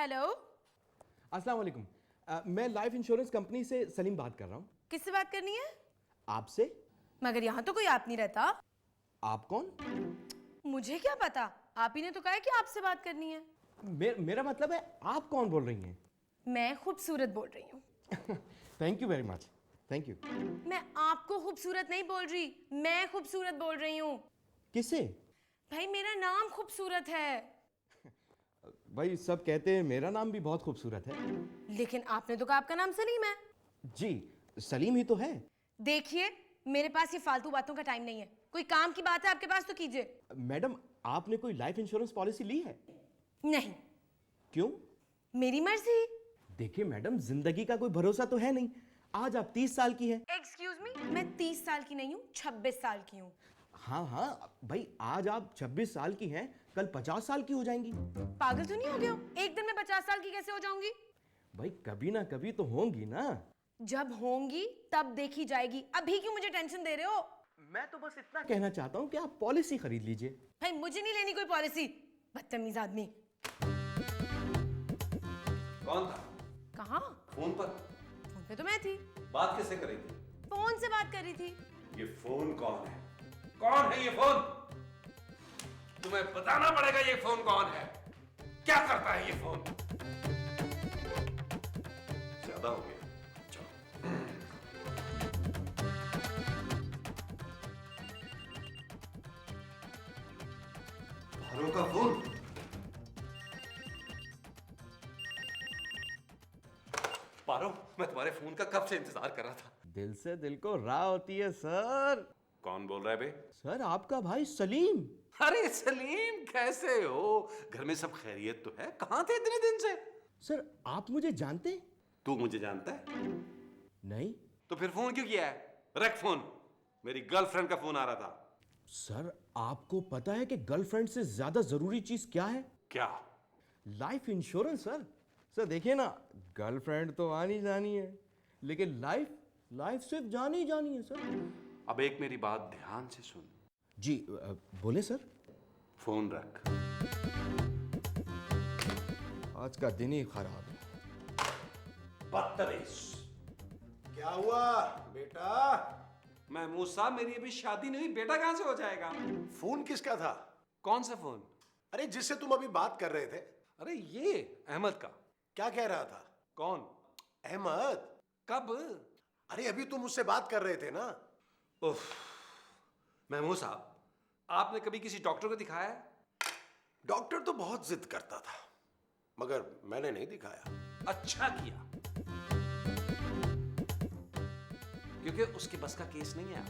Hello. अस्सलाम वालेकुम। मैं लाइफ इंश्योरेंस कंपनी से सलीम बात कर रहा हूँ। किससे बात करनी है? आपसे? मगर यहाँ तो कोई आप नहीं रहता। आप कौन? मुझे क्या पता, आप ही ने तो कहा है कि आपसे बात करनी है। मेरा मतलब है आप कौन बोल रही हैं? मैं खूबसूरत बोल रही हूँ। Thank you very much. Thank you. मैं आपको खूबसूरत नहीं बोल रही, मैं खूबसूरत बोल रही हूँ। किससे? भाई मेरा नाम खूबसूरत है। भाई सब कहते हैं मेरा नाम भी बहुत खूबसूरत है। लेकिन आपने तो कहा आपका नाम सलीम है। जी, सलीम ही तो है। देखिए, मेरे पास ये फालतू बातों का टाइम नहीं है। कोई काम की बात है आपके पास तो कीजिए। मैडम, आपने कोई लाइफ इंश्योरेंस पॉलिसी ली है? नहीं, क्यों? मेरी मर्जी। देखिए मैडम, जिंदगी का कोई भरोसा तो है नहीं। आज आप 30 साल की हैं। एक्सक्यूज मी, मैं 30 साल की नहीं हूँ, 26 साल की हूँ। हाँ हाँ भाई, आज आप 26 साल की हैं, कल 50 साल की हो जाएंगी। पागल तो नहीं हो गए हो? एक दिन में 50 साल की कैसे हो जाऊंगी? भाई कभी ना कभी तो होंगी ना। जब होंगी तब देखी जाएगी, अभी क्यों मुझे टेंशन दे रहे हो? मैं तो बस इतना कहना चाहता हूँ कि आप पॉलिसी खरीद लीजिए। भाई मुझे नहीं लेनी कोई पॉलिसी, बदतमीज आदमी। कौन था? कहाँ? फोन पर। फोन पे तो मैं थी। बात किससे कर रही थी? फोन से बात कर रही थी। ये फोन कौन है? कौन है ये फोन? तुम्हें बताना पड़ेगा ये फोन कौन है। क्या करता है ये फोन? ज्यादा हो गया। चलो। भारो का फोन। पारो, मैं तुम्हारे फोन का कब से इंतजार कर रहा था। दिल से दिल को राह होती है सर। कौन बोल रहा है बे? सर आपका भाई सलीम। अरे सलीम, कैसे हो? घर में सब खैरियत तो है? कहां थे इतने दिन से? सर आप मुझे जानते हैं? तू मुझे जानता है? नहीं। तो फिर फोन क्यों किया है? रख फोन। मेरी गर्लफ्रेंड का फोन आ रहा था। सर आपको पता है कि गर्लफ्रेंड से ज्यादा जरूरी चीज क्या है? क्या? Life insurance sir. सर देखिए ना, गर्लफ्रेंड तो आनी जानी है, लेकिन लाइफ लाइफ सिर्फ जानी ही जानी है सर। अब एक मेरी बात ध्यान से सुन। जी बोले सर। फोन रख। आज का दिन ही खराब है। बदतमीज। क्या हुआ बेटा? महमूद साहब, मेरी अभी शादी नहीं हुई, बेटा कहां से हो जाएगा? फोन किसका था? कौन सा फोन? अरे जिससे तुम अभी बात कर रहे थे। अरे ये अहमद का। क्या कह रहा था? कौन? अहमद? कब? अरे अभी तुम उससे बात कर रहे थे ना। उफ। महमूद साहब, आपने कभी किसी डॉक्टर को दिखाया है? डॉक्टर तो बहुत जिद करता था, मगर मैंने नहीं दिखाया। अच्छा किया, क्योंकि उसके बस का केस नहीं है।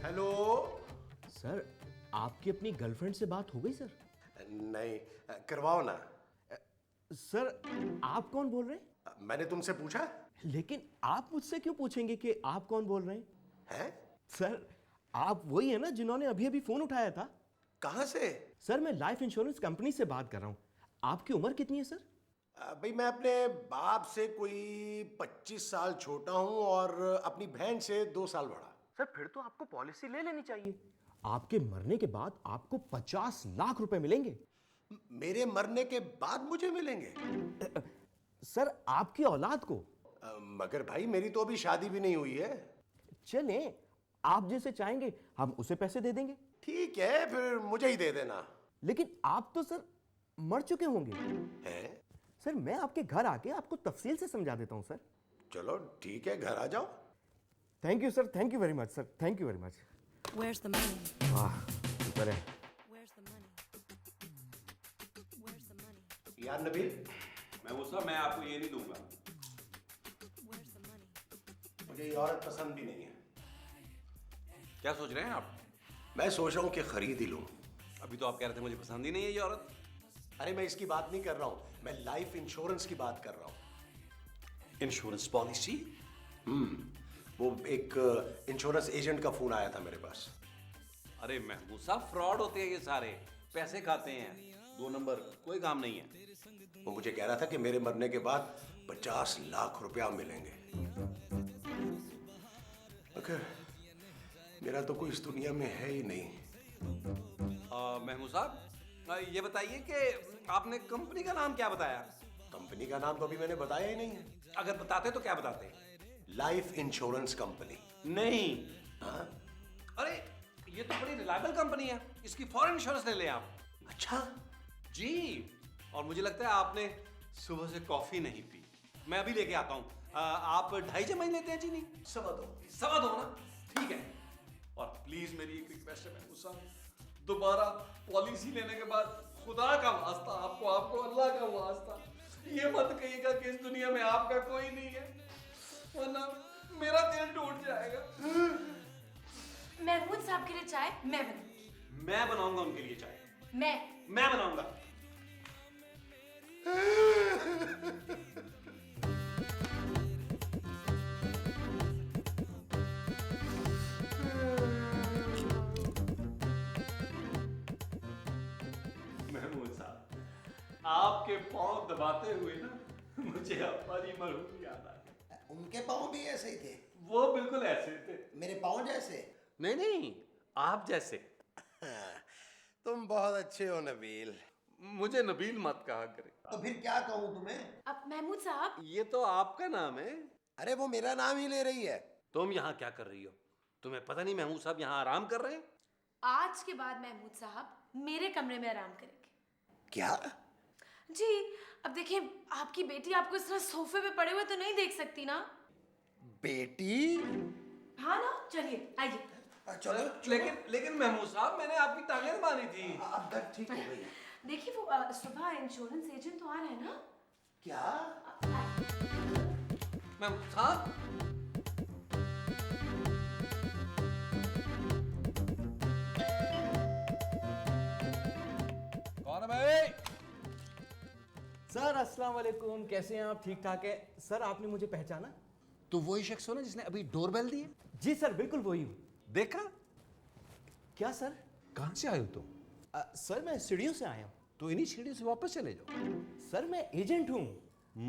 हेलो। सर आपकी अपनी गर्लफ्रेंड से बात हो गई सर? नहीं, करवाओ ना। सर आप कौन बोल रहे हैं? मैंने तुमसे पूछा? लेकिन आप मुझसे क्यों पूछेंगे कि आप कौन बोल रहे हैं? हैं? सर आप वही है ना जिन्होंने अभी अभी फोन उठाया था? कहां से? सर मैं लाइफ इंश्योरेंस कंपनी से बात कर रहा हूं। आपकी उम्र कितनी है सर? भाई मैं अपने बाप से कोई 25 साल छोटा हूं और अपनी बहन से 2 साल बड़ा। सर फिर तो आपको पॉलिसी ले लेनी चाहिए। आपके मरने के बाद आपको 50 लाख रुपए मिलेंगे। मेरे मरने के बाद मुझे मिलेंगे? सर आपकी औलाद को। मगर भाई मेरी तो अभी शादी भी नहीं हुई है। चले, आप जैसे चाहेंगे हम उसे पैसे दे देंगे। ठीक है, फिर मुझे ही दे देना। लेकिन आप तो सर मर चुके होंगे। हैं? सर मैं आपके घर आके आपको तफसील से समझा देता हूं सर। चलो ठीक है, घर आ जाओ। Thank you sir, thank you very much sir, thank you very much. Where's the money? वाह शुक्र है। Where's the money? Where's the money? यार नबील, महमूद साहब, मैं आपको ये नहीं दूंगा। Where's the money? मुझे ये औरत पसंद भी नहीं है। क्या सोच रहे हैं आप? मैं सोच रहा हूं कि खरीद ही लूं। अभी तो आप कह रहे थे मुझे पसंद ही नहीं है ये औरत। अरे मैं इसकी बात नहीं कर रहा हूं, मैं लाइफ इंश्योरेंस की बात कर रहा हूं। Insurance policy? वो एक इंश्योरेंस एजेंट का फोन आया था मेरे पास। अरे महमूद साहब, फ्रॉड होते हैं ये सारे, पैसे खाते हैं। 2 नंबर, कोई काम नहीं है। वो मुझे कह रहा था कि मेरे मरने के बाद 50 लाख रुपया मिलेंगे। मेरा तो कोई इस दुनिया में है ही नहीं। महमूद साहब, ये बताइए कि आपने कंपनी का नाम क्या बताया? कंपनी का नाम तो अभी मैंने बताया ही नहीं है। अगर बताते तो क्या बताते? Life insurance company. नहीं। हाँ? अरे ये तो बड़ी रिलायबल कंपनी है, इसकी फॉरेन इंश्योरेंस ले लें आप। अच्छा, जी। और मुझे लगता है आपने सुबह से कॉफी नहीं पी। मैं अभी लेके आता हूँ। आप 2.5 चम्मच लेते हैं चीनी? 2.25। 2.25 ना? ठीक है। और प्लीज मेरी एक रिक्वेस्ट है महमूद साहब, दोबारा पॉलिसी लेने के बाद खुदा का वास्ता, आपको अल्लाह का वास्ता, ये मत कहिएगा कि इस दुनिया में आपका कोई नहीं है, वरना मेरा दिल टूट जाएगा। महमूद साहब के लिए चाय मैं बनाऊंगी। मैं बनाऊंगा उनके लिए चाय। मैं बनाऊंगा। महमूद साहब, आपके पांव दबाते हुए ना मुझे हमारी मरहूम याद आ गई। उनके पाँव भी ऐसे ही थे? वो बिल्कुल ऐसे थे। मेरे पाँव जैसे? नहीं, आप जैसे। तुम बहुत अच्छे हो नबील। मुझे नबील मत कहा करे। तो फिर क्या कहूँ तुम्हें? अब महमूद साहब, ये तो आपका नाम है। अरे वो मेरा नाम ही ले रही है। तुम यहाँ क्या कर रही हो? तुम्हें पता नहीं महमूद साहब यहाँ आराम कर रहे हैं? आज के बाद महमूद साहब मेरे कमरे में आराम करेंगे। क्या? जी, अब देखिए, आपकी बेटी आपको इस तरह सोफे पे पड़े हुए तो नहीं देख सकती ना। बेटी? हाँ ना, चलिए आइए। चलो। लेकिन महमूद साहब, मैंने आपकी टांगें बांधी थी। अब तक ठीक हो गई। देखिए वो सुबह इंश्योरेंस एजेंट तो आ रहे हैं ना। क्या? महमूद साहब, कौन है भाई? सर अस्सलाम वालेकुम, कैसे हैं आप? ठीक ठाक है सर। आपने मुझे पहचाना? तो वही शख्स हो ना जिसने अभी डोरबेल दी है? जी सर, बिल्कुल वही हूँ। देखा? क्या सर? कहां से आए हो तुम? सर मैं सीढ़ियों से आया हूँ। तो इन्हीं सीढ़ियों से वापस चले जाओ। सर मैं एजेंट हूँ।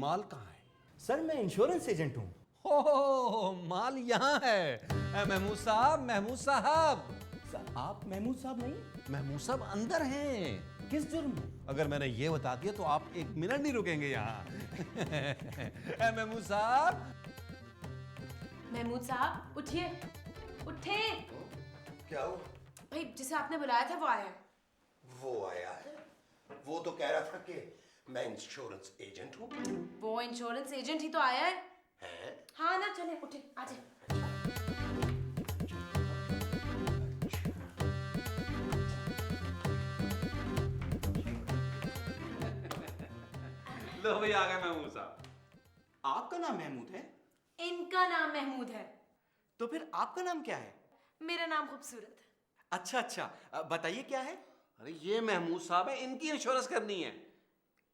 माल कहाँ है? सर मैं इंश्योरेंस एजेंट हूँ। हो, माल यहाँ है। महमूद साहब, सर आप महमूद साहब नहीं? महमूद साहब अंदर हैं। किस जुर्म में? अगर मैंने ये बता दिया तो आप 1 मिनट नहीं रुकेंगे यहाँ। महमूद साहब। महमूद साहब उठिए, उठे। क्या हो? भाई जिसे आपने बुलाया था वो आया है। वो आया है? वो तो कह रहा था कि मैं इंश्योरेंस एजेंट हूँ। वो इंश्योरेंस एजेंट ही तो आया है। हैं? हाँ ना, चले उठे, आ जाए। लो भाई, आ गए महमूद साहब। आपका नाम महमूद है? इनका नाम महमूद है। तो फिर आपका नाम क्या है? मेरा नाम खूबसूरत है। अच्छा अच्छा, बताइए क्या है? अरे ये महमूद साहब है, इनकी इंश्योरेंस करनी है।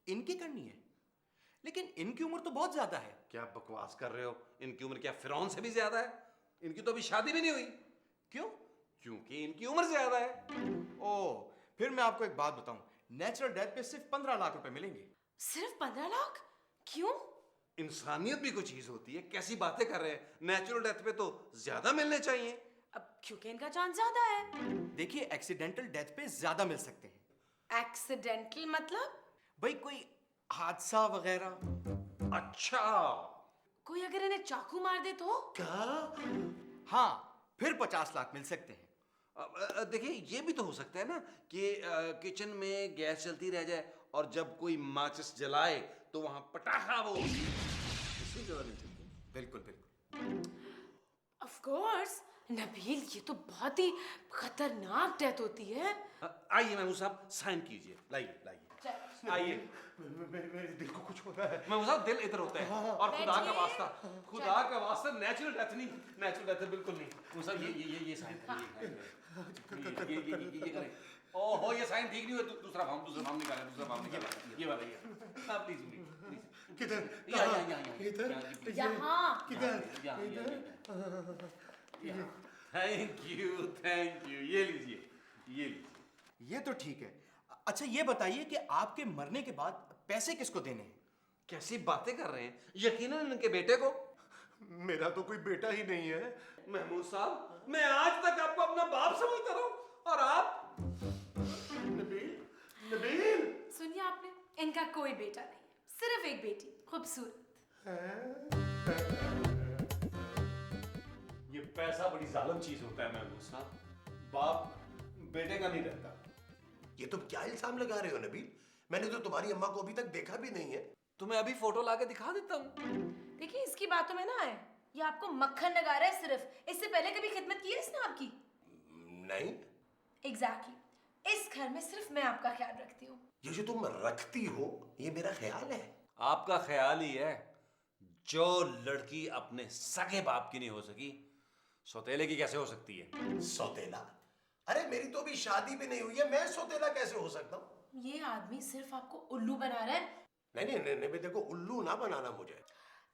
इनकी करनी है? लेकिन इनकी उम्र तो बहुत ज्यादा है। क्या बकवास कर रहे हो? इनकी उम्र क्या फिरौन से भी ज्यादा है? इनकी तो अभी शादी भी नहीं हुई। क्यों? क्योंकि इनकी उम्र ज्यादा है। ओह, फिर मैं आपको एक बात बताऊं, नेचुरल डेथ पे सिर्फ 15 लाख रुपए मिलेंगे। सिर्फ 15 लाख? क्यों? इंसानियत भी कोई चीज होती है। कैसी बातें कर रहे हैं? नेचुरल डेथ पे तो ज्यादा मिलने चाहिए। अब क्योंकि इनका चांस ज्यादा है। देखिए, एक्सीडेंटल डेथ पे ज्यादा मिल सकते हैं। एक्सीडेंटल मतलब? भाई कोई हादसा वगैरह। अच्छा, कोई अगर इन्हें चाकू मार दे तो? क्या? हाँ, फिर 50 लाख मिल सकते हैं। देखिए ये भी तो हो सकता है ना कि किचन में गैस चलती रह जाए और जब कोई माचिस जलाए तो वहां पटाखा वो इससे ज्यादा नहीं चलती। बिल्कुल बिल्कुल। ऑफ कोर्स नबील, ये तो बहुत ही खतरनाक डेथ होती है। आइए महमूद साहब, साइन कीजिए। लाइए आइए। मेरे दिल को कुछ हो रहा है। महमूद साहब, दिल इधर होता है। और खुदा का बैठिए। वास्ता नेचुरल डेथ नहीं, नेचुरल डेथ बिल्कुल नहीं। महमूद साहब ये साइन करें। ये करें। ओहो, ये साइन ठीक नहीं हुआ। दूसरा फॉर्म निकालें। दूसरा फॉर्म निकालें। ये वाला ये। हाँ प्लीज। किधर? यहाँ। यहाँ। किधर? Thank you. ये लीजिए। ये तो ठीक है। अच्छा ये बताइए कि आपके मरने के बाद पैसे किसको देने हैं? कैसी बातें कर रहे हैं? यकीनन इनके बेटे को। मेरा तो कोई बेटा ही नहीं है। महमूद साहब, मैं आज तक आपको अपना बाप समझता रहा हूं और आप। नबील, नबील। सुनिए आपने, इनका कोई बेटा नहीं है, सिर्फ एक बेटी, खूबसूरत। ये पैसा बड़ी जालिम चीज होता है महमूद साहब, बाप बेटे का नहीं रहता। ये तुम क्या इल्जाम लगा रहे हो नबील? मैंने तो तुम्हारी अम्मा को अभी तक देखा भी नहीं है। तुम्हें अभी फोटो लाके दिखा देता हूँ। देखिए इसकी बातों में ना आए, ये आपको मक्खन लगा रहा है सिर्फ। इससे पहले कभी खिदमत की है इसने आपकी? नहीं। एग्जैक्टली। इस घर में सिर्फ मैं आपका ख्याल रखती हूँ। ये जो तुम रखती हो, ये मेरा ख्याल है। आपका ख्याल ही है। जो लड़की अपने सगे बाप की नहीं हो सकी, सौतेले की कैसे हो सकती है? सौतेला? अरे मेरी तो अभी शादी भी नहीं हुई है, मैं सौतेला कैसे हो सकता हूँ? ये आदमी सिर्फ आपको उल्लू बना रहा है। नहीं नहीं नहीं, नहीं देखो, उल्लू ना बनाना मुझे।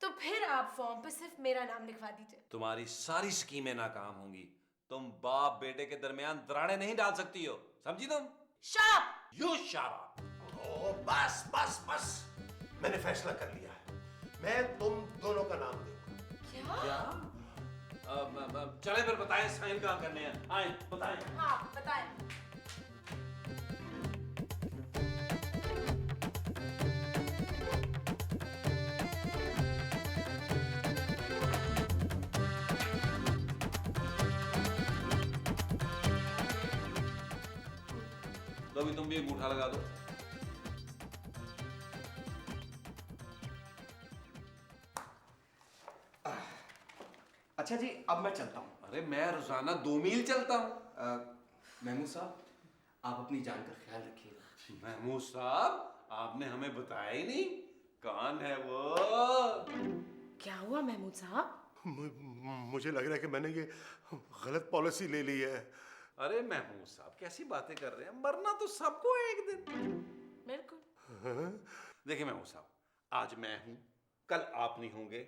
तो फिर आप फॉर्म पे सिर्फ मेरा नाम लिखवा दीजिए। तुम्हारी सारी स्कीमें नाकाम होंगी। तुम बाप बेटे के दरमियान दरारें नहीं डाल सकती हो, समझी तुम? शाप! You shut up. ओ बस बस बस, मैंने फैसला कर लिया है। मैं तुम दोनों का नाम दूंगा। क्या? चले फिर बताएं साइन कहाँ करने हैं, आए बताएं। हाँ बताएं। तो अभी तुम भी एक अंगूठा लगा दो। अच्छा जी, अब मैं चलता हूँ। अरे मैं रोजाना 2 मील चलता हूँ। महमूद साहब, आप अपनी जान का ख्याल रखिएगा। महमूद साहब, आपने हमें बताया ही नहीं, कौन है वो? क्या हुआ महमूद साहब? मुझे लग रहा है कि मैंने ये गलत पॉलिसी ले ली है। अरे महमूद साहब, कैसी बातें कर रहे हैं? मरना तो सबको है एक दिन। बिल्कुल। देखिए महमूद साहब, आज मैं हूं, कल आप नहीं होंगे,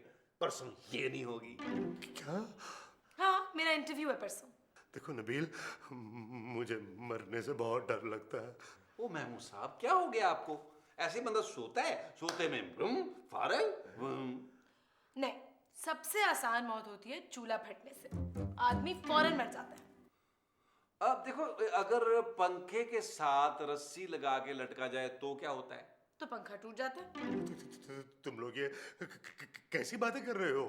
परसों ये नहीं होगी। क्या? हाँ, मेरा इंटरव्यू है परसों। देखो नबील, मुझे मरने से बहुत डर लगता है। ओ महमूद साहब, क्या हो गया आपको? ऐसे बंदा सोता है, सोते में फारग। नहीं, सबसे आसान मौत होती है चूल्हा फटने से। आदमी फौरन मर जाता है। अब देखो, अगर पंखे के साथ रस्सी लगा के लटका जाए तो क्या होता है? तो पंखा टूट जाता है। तुम लोग ये कैसी बातें कर रहे हो?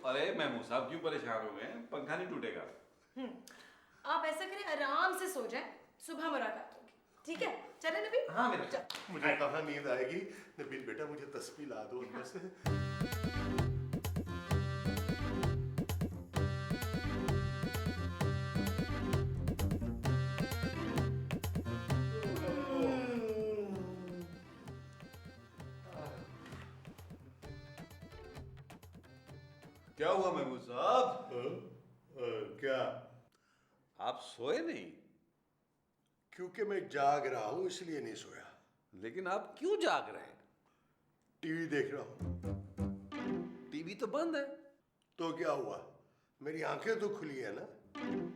अरे महमूद साहब, क्यों परेशान हो गए? पंखा नहीं टूटेगा। आप ऐसा करें, आराम से सो जाएं, सुबह मुलाकात होगी। ठीक है, चले नबी? हाँ मेरा। चल। मुझे कहाँ नींद आएगी? नबील बेटा, मुझे तस्बीह ला दो अंदर से। क्या हुआ महमूद साहब? क्या? आप सोए नहीं? क्योंकि मैं जाग रहा हूँ इसलिए नहीं सोया। लेकिन आप क्यों जाग रहे हैं? टीवी देख रहा हूँ। टीवी तो बंद है। तो क्या हुआ? मेरी आंखें तो खुली है ना।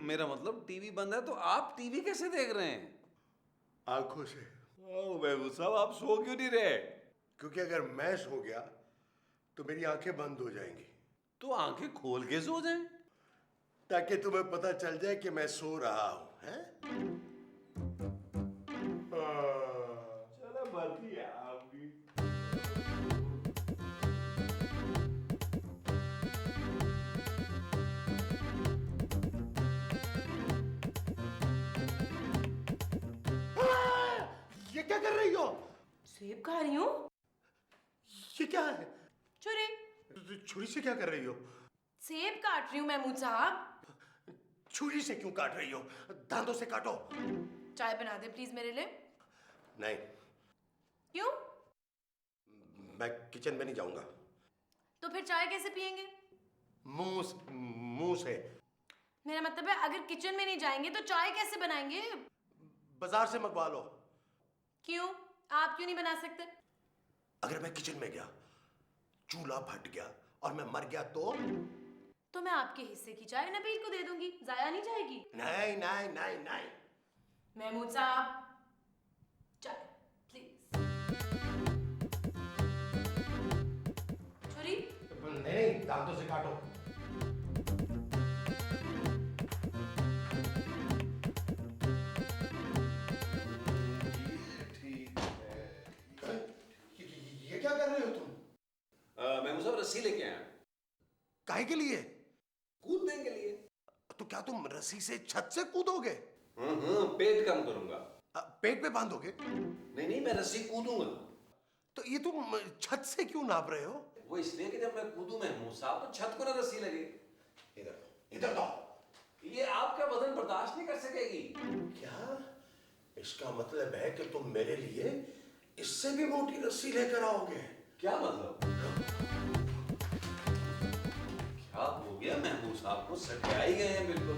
मेरा मतलब टीवी बंद है तो आप टीवी कैसे देख रहे हैं? आंखों से। ओ महमूद साहब, आप सो क्यों नहीं रहे? क्योंकि अगर मैं सो गया तो मेरी आंखें बंद हो जाएंगी। तो आंखें खोल के सो जाएं। ताकि तुम्हें पता चल जाए कि मैं सो रहा हूं, हैं? चलो बढ़िया है आप भी। ये क्या कर रही हो? सेब खा रही हूँ। ये क्या है? छुरी। छुरी से क्या कर रही हो? सेब काट रही हूँ महमूद साहब। छुरी से क्यों काट रही हो? दांतों से काटो। चाय बना दे प्लीज मेरे लिए। नहीं, क्यों? मैं किचन में नहीं जाऊंगा। तो फिर चाय कैसे पियेंगे? मुंह से। मेरा मतलब है, अगर किचन में नहीं जाएंगे तो चाय कैसे बनाएंगे? बाजार से मंगवा लो। क्यों? आप क्यों नहीं बना सकते? अगर मैं किचन में गया, चूल्हा फट गया और मैं मर गया तो मैं आपके हिस्से की चाय नबील को दे दूंगी, जाया नहीं जाएगी। नहीं नहीं नहीं नहीं। महमूद साहब, चाय प्लीज। नहीं, दांतों से काटो। रस्सी लेके आया। काहे के लिए? कूदने के लिए। तो क्या तुम रस्सी से छत से कूदोगे? पेट कम करूंगा। पेट पे बांधोगे? नहीं नहीं, मैं रस्सी कूदूंगा। तो ये तुम छत से क्यों नाप रहे हो? वो इसलिए कि जब मैं कूदूं महमूद साहब तो छत को ना रस्सी लगे। इधर दो। ये आपका वजन बर्दाश्त नहीं कर सकेगी। क्या? इसका मतलब है कि तुम मेरे लिए इससे भी मोटी रस्सी लेकर आओगे? क्या मतलब? क्या हो गया महमूद साहब को? सटिया ही गए हैं बिल्कुल।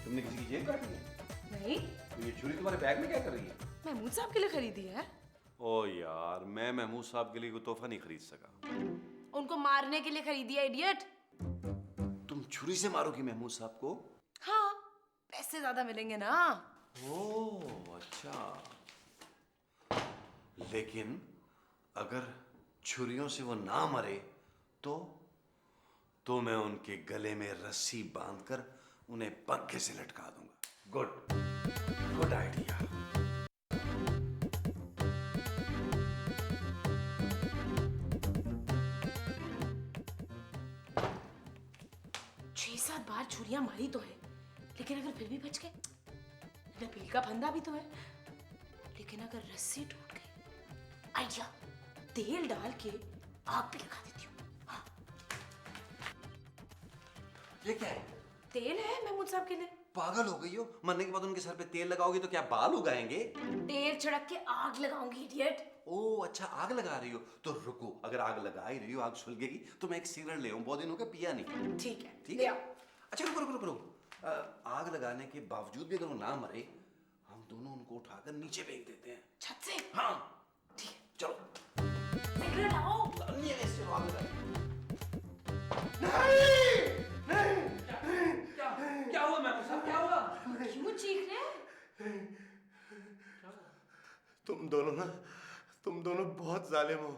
तुमने किसी की जेब काटी है? नहीं, तो ये छुरी तुम्हारे बैग में क्या कर रही है? महमूद साहब के लिए खरीदी है। ओ यार, मैं महमूद साहब के लिए कोई तोहफा नहीं खरीद सका। उनको मारने के लिए खरीदी है, इडियट। तुम छुरी से मारोगी महमूद साहब को? हाँ, पैसे ज्यादा मिलेंगे ना। ओह अच्छा। लेकिन अगर छुरियों से वो ना मरे तो मैं उनके गले में रस्सी बांधकर उन्हें पंखे से लटका दूंगा। Good idea. छह सात बार छुरियां मारी तो है, लेकिन अगर फिर भी बच गए, लपेल का फंदा भी तो है। लेकिन अगर रस्सी टूट गई, आइडिया, तेल डाल के आग पे लगा देती हूँ। हाँ। ये क्या है? तेल है महमूद साहब के लिए। पागल हो गई हो? मरने के बाद उनके सर पे तेल लगाओगी तो क्या बाल उगाएंगे? तेल छिड़क के आग लगाऊंगी, इडियट। ओह अच्छा, आग लगा रही हो तो रुको। अगर आग लगा ही रही हो, आग सुलगेगी तो मैं एक सिगरेट ले आऊं। बहुत दिन हो गए पिया नहीं। ठीक है, ठीक ले है। आओ। अच्छा रुको। आग लगाने के बावजूद भी अगर वो ना मरे, हम दोनों उनको उठाकर नीचे फेंक देते हैं। छत से। हाँ ठीक है, चलो। सिगरेट लाओ। नहीं है, इससे आग लगाएंगे। क्या हुआ महमूद साहब? क्या हुआ? क्यों चीख रहे हैं? तुम दोनों बहुत जालिम हो।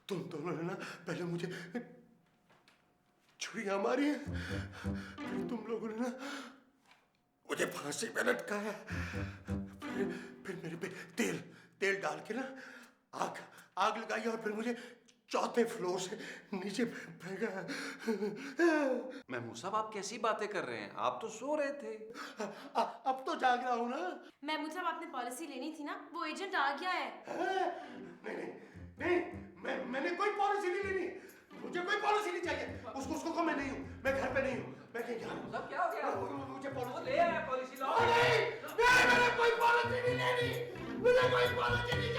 तुम दोनों ने ना पहले मुझे छुरियां मारी है, फिर तुम लोगों ने ना मुझे फांसी पे लटकाया, फिर मेरे पे तेल डाल के ना आग लगाई और फिर मुझे चौथे फ्लोर से नीचे फेंका। महमूद साहब आप कैसी बातें कर रहे हैं? आप तो सो रहे थे। अब तो जाग रहा हूँ ना। महमूद साहब, आपने पॉलिसी लेनी थी ना, वो एजेंट आ गया है। नहीं, मैंने कोई पॉलिसी नहीं लेनी। मुझे कोई पॉलिसी नहीं चाहिए। उसको मैं नहीं हूँ। मैं घर पे नहीं हूँ। मैं कहीं जा रहा हूँ। साहब क्या हो गया? मुझे पॉलिसी ले आया पॉलिसी लाओ। नहीं, मैंने कोई पॉलिसी नहीं लेनी। मुझे कोई पॉलिसी नहीं